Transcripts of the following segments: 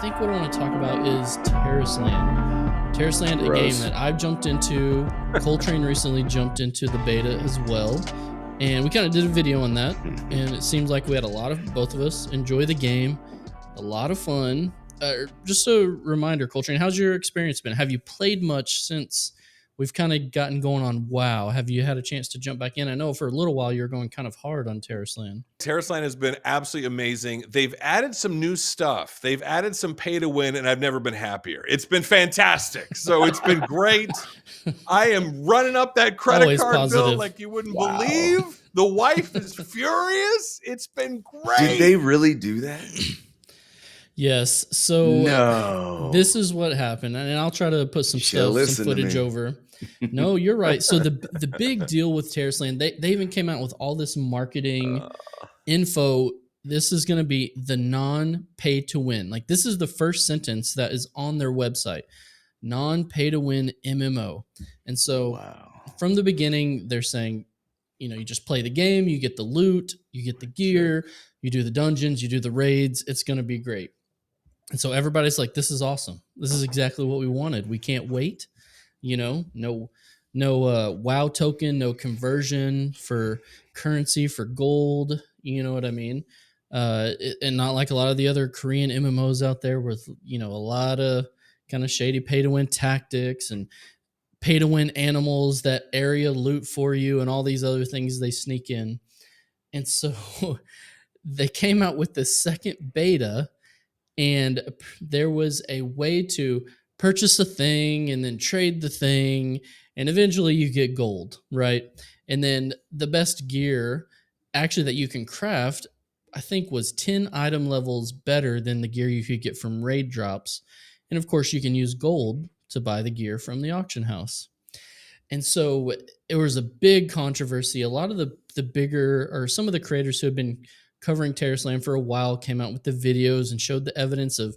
think what I want to talk about is Tarisland. Tarisland, a game that I've jumped into. Koltrane recently jumped into the beta as well. And we kind of did a video on that. And it seems like we had both of us enjoy the game. A lot of fun. Just a reminder, Koltrane, how's your experience been? Have you played much since we've kind of gotten going on WoW? Have you had a chance to jump back in? I know for a little while you were going kind of hard on Tarisland. Tarisland has been absolutely amazing. They've added some new stuff. They've added some pay to win, and I've never been happier. It's been fantastic. So it's been great. I am running up that credit Always card positive. bill like you wouldn't believe. The wife is furious. It's been great. Did they really do that? Yes. So No. this is what happened, and I'll try to put some footage over. No, you're right. So the big deal with Tarisland, they even came out with all this marketing info. This is going to be the non-pay to win. Like, this is the first sentence that is on their website, non-pay to win MMO. And so from the beginning, they're saying, you just play the game, you get the loot, you get the gear, you do the dungeons, you do the raids. It's going to be great. And so everybody's like, this is awesome. This is exactly what we wanted. We can't wait. No WoW token, no conversion for currency, for gold. You know what I mean? And not like a lot of the other Korean MMOs out there with, a lot of kind of shady pay to win tactics and pay to win animals that area loot for you and all these other things they sneak in. And so they came out with the second beta, and there was a way to purchase a thing and then trade the thing, and eventually you get gold, right? And then the best gear actually that you can craft, I think, was 10 item levels better than the gear you could get from raid drops. And of course, you can use gold to buy the gear from the auction house. And so it was a big controversy. A lot of the bigger, or some of the creators who have been covering Tarisland for a while, came out with the videos and showed the evidence of,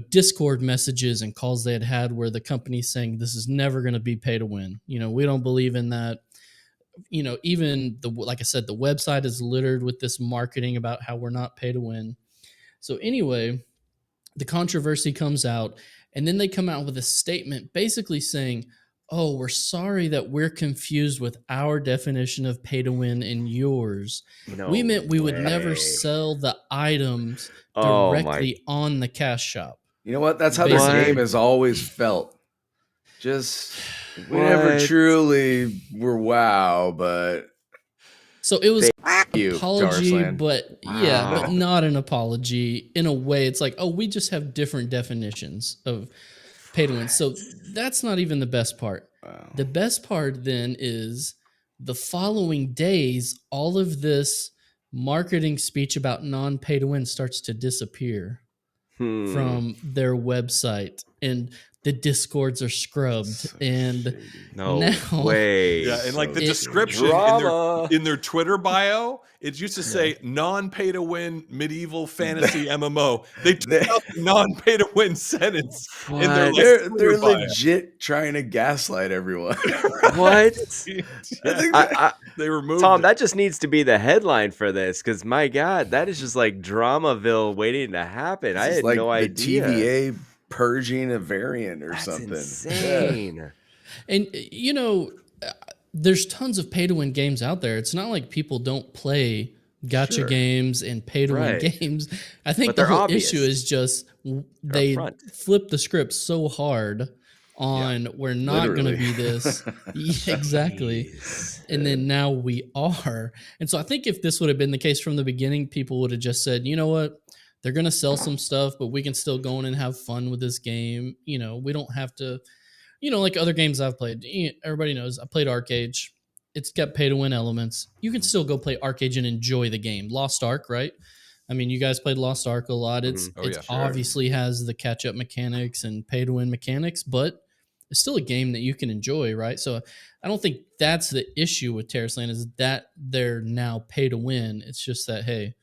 Discord messages and calls they had where the company's saying this is never going to be pay to win. We don't believe in that. Even like I said, the website is littered with this marketing about how we're not pay to win. So anyway, the controversy comes out, and then they come out with a statement basically saying, oh, we're sorry that we're confused with our definition of pay to win and yours. We meant we would never sell the items directly on the cash shop. You know what? That's how this game has always felt. Just, we never truly were WoW, but... So it was an apology, Tarisland. but but not an apology. In a way, it's like, oh, we just have different definitions of pay to win. So that's not even the best part. The best part then is the following days, all of this marketing speech about non-pay to win starts to disappear from their website, and the Discords are scrubbed. And no now, way. Yeah, and like the description in their Twitter bio, it used to say non-pay to win medieval fantasy MMO. They took out the non-pay to win sentence in their they're legit trying to gaslight everyone. What? They removed Tom, it. that just needs to be the headline for this, because my God, that is just like Dramaville waiting to happen. I had like no idea. The TVA purging a variant or something. Insane. And there's tons of pay to win games out there. It's not like people don't play gacha games and pay to win games. I think the whole issue is just they flip the script so hard on we're not going to be this. Exactly. And then now we are. And so I think if this would have been the case from the beginning, people would have just said, you know what? They're going to sell some stuff, but we can still go in and have fun with this game. We don't have to, like other games I've played. Everybody knows I played Arcade. It's got pay to win elements. You can still go play Arcade and enjoy the game. Lost Ark, right? I mean, you guys played Lost Ark a lot. It's obviously has the catch up mechanics and pay to win mechanics, but it's still a game that you can enjoy, right? So I don't think that's the issue with Tarisland, is that they're now pay to win. It's just that, hey,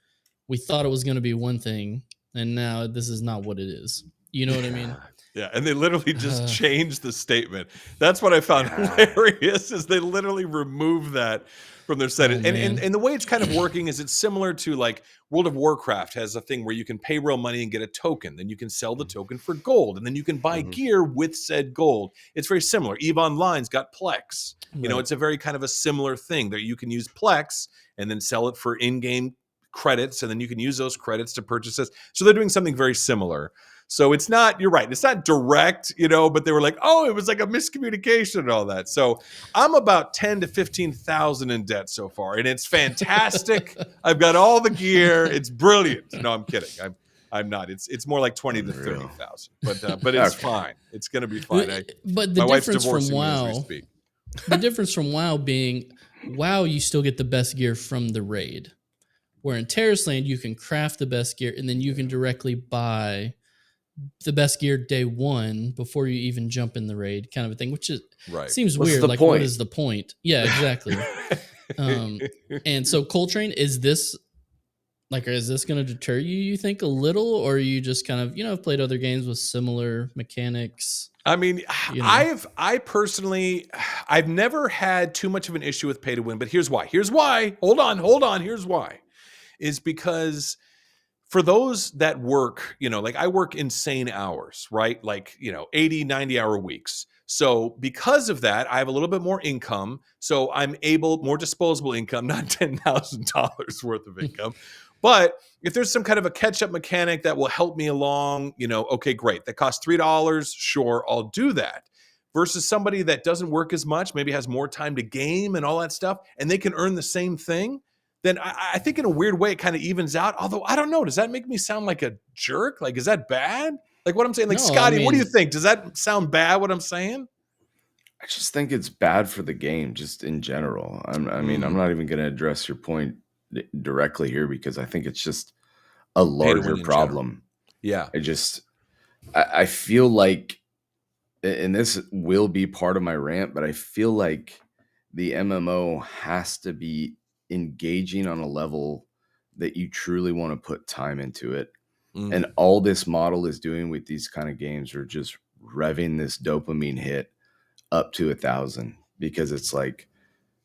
we thought it was going to be one thing, and now this is not what it is. You know what I mean? Yeah, and they literally just changed the statement. That's what I found hilarious, is they literally removed that from their settings. And the way it's kind of working is it's similar to like World of Warcraft has a thing where you can pay real money and get a token. Then you can sell the token for gold. And then you can buy gear with said gold. It's very similar. EVE Online's got Plex. You know, it's a very kind of a similar thing that you can use Plex and then sell it for in-game credits. And then you can use those credits to purchase this. So they're doing something very similar. So it's not, you're right, it's not direct, you know, but they were like, oh, it was like a miscommunication and all that. So I'm about 10 to 15,000 in debt so far, and it's fantastic. I've got all the gear. It's brilliant. No, I'm kidding. I'm not. It's more like 20 to 30,000. But it's fine. It's going to be fine. But the difference from WoW, the difference from WoW being WoW, you still get the best gear from the raid. Where in Tarisland, you can craft the best gear and then you can directly buy the best gear day one before you even jump in the raid, kind of a thing, which is seems weird. Like, what is the point? Yeah, exactly. And so Koltrane, is this going to deter you, you think, a little, or are you just kind of, have played other games with similar mechanics? I mean, I personally, I've never had too much of an issue with pay to win, but here's why. Hold on. Here's why. Is because for those that work, like I work insane hours, right? Like, 80, 90-hour weeks. So because of that, I have a little bit more income. So I'm more disposable income, not $10,000 worth of income. But if there's some kind of a catch-up mechanic that will help me along, okay, great. That costs $3. Sure, I'll do that. Versus somebody that doesn't work as much, maybe has more time to game and all that stuff, and they can earn the same thing. Then I think in a weird way, it kind of evens out. Although, I don't know. Does that make me sound like a jerk? Like, is that bad? Like what I'm saying? Like, no, Scotty, what do you think? Does that sound bad, what I'm saying? I just think it's bad for the game, just in general. I mean, I'm not even going to address your point directly here because I think it's just a larger problem. Yeah. I feel like, and this will be part of my rant, but I feel like the MMO has to be engaging on a level that you truly want to put time into it. And all this model is doing with these kind of games are just revving this dopamine hit up to 1,000, because it's like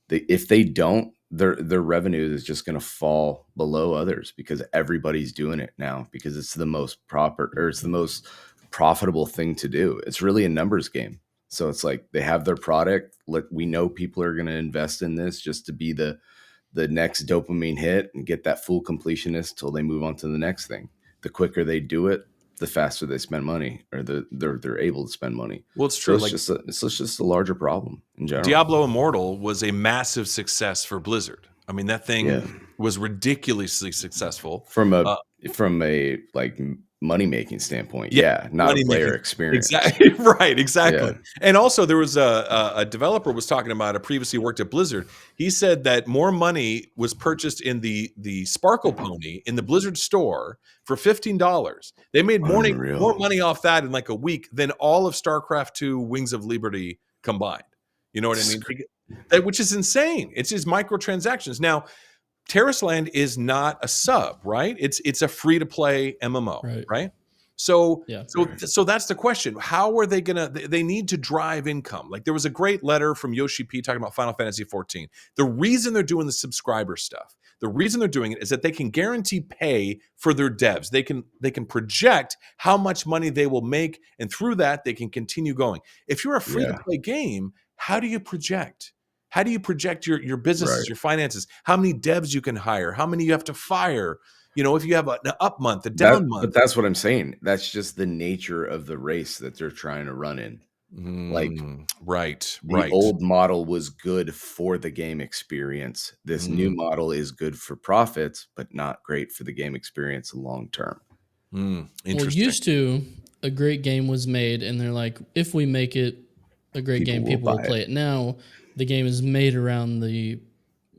if they don't, their revenue is just going to fall below others because everybody's doing it now because it's the most it's the most profitable thing to do. It's really a numbers game. So it's like they have their product. We know people are going to invest in this just to be the next dopamine hit and get that full completionist till they move on to the next thing. The quicker they do it, the faster they spend money, or they're able to spend money. Well, it's true. So it's just a larger problem in general. Diablo Immortal was a massive success for Blizzard. I mean, that thing was ridiculously successful from a like money making standpoint. Yeah, not a player experience. Exactly. Right. Exactly. Yeah. And also there was a developer was talking about it, previously worked at Blizzard. He said that more money was purchased in the Sparkle Pony in the Blizzard store for $15. They made more money off that in like a week than all of StarCraft 2 Wings of Liberty combined. You know what I mean? Which is insane. It's just microtransactions. Now, Tarisland is not a sub, right? It's a free-to-play MMO, right? So that's the question. How are they gonna? They need to drive income. Like there was a great letter from Yoshi P talking about Final Fantasy 14. The reason they're doing the subscriber stuff, the reason they're doing it is that they can guarantee pay for their devs. They can project how much money they will make, and through that they can continue going. If you're a free-to-play game, how do you project? How do you project your businesses, your finances? How many devs you can hire? How many you have to fire? If you have an up month, a down month. But that's what I'm saying. That's just the nature of the race that they're trying to run in. The old model was good for the game experience. This new model is good for profits, but not great for the game experience long term. Well, used to, a great game was made, and they're like, if we make it a great game, people will play it. Now, the game is made around the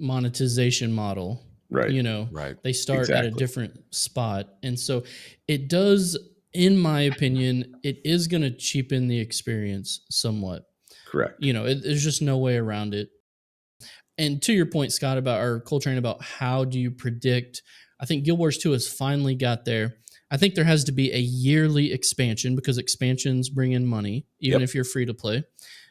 monetization model. Right. They start at a different spot. And so it does, in my opinion, it is going to cheapen the experience somewhat. Correct. There's just no way around it. And to your point, Scott, Koltrane, about how do you predict, I think Guild Wars 2 has finally got there. I think there has to be a yearly expansion because expansions bring in money, even Yep. if you're free to play.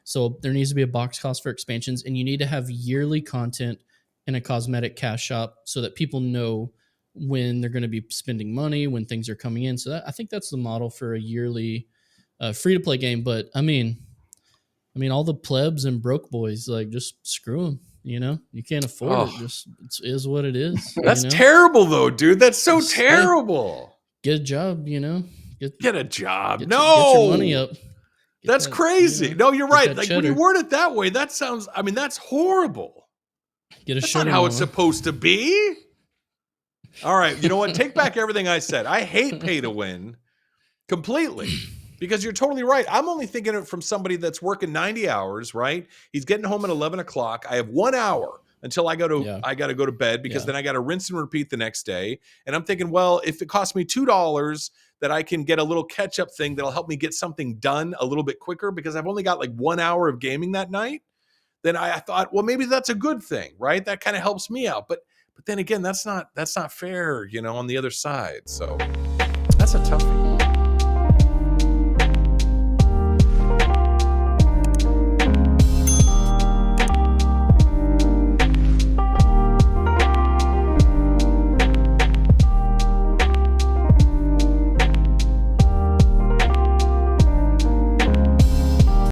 So there needs to be a box cost for expansions, and you need to have yearly content in a cosmetic cash shop so that people know when they're going to be spending money, when things are coming in. So I think that's the model for a yearly free to play game. But I mean, all the plebs and broke boys, like, just screw them. You can't afford it. Just it is what it is. That's terrible, though, dude. That's so terrible. Get a job. Get a job. Get No, your money up. That's crazy. No, you're right. Like, when you cheddar. word it that way, that sounds. I mean, that's horrible. That's not how it's supposed to be. All right, you know what? Take back everything I said. I hate pay to win completely because you're totally right. I'm only thinking it from somebody that's working 90 hours, right? He's getting home at 11 o'clock. I have 1 hour until I got to go to bed because then I got to rinse and repeat the next day. And I'm thinking, well, if it costs me $2 that I can get a little catch up thing that'll help me get something done a little bit quicker because I've only got like 1 hour of gaming that night, then I thought, well, maybe that's a good thing, right? That kind of helps me out. But then again, that's not fair, on the other side. So that's a toughie.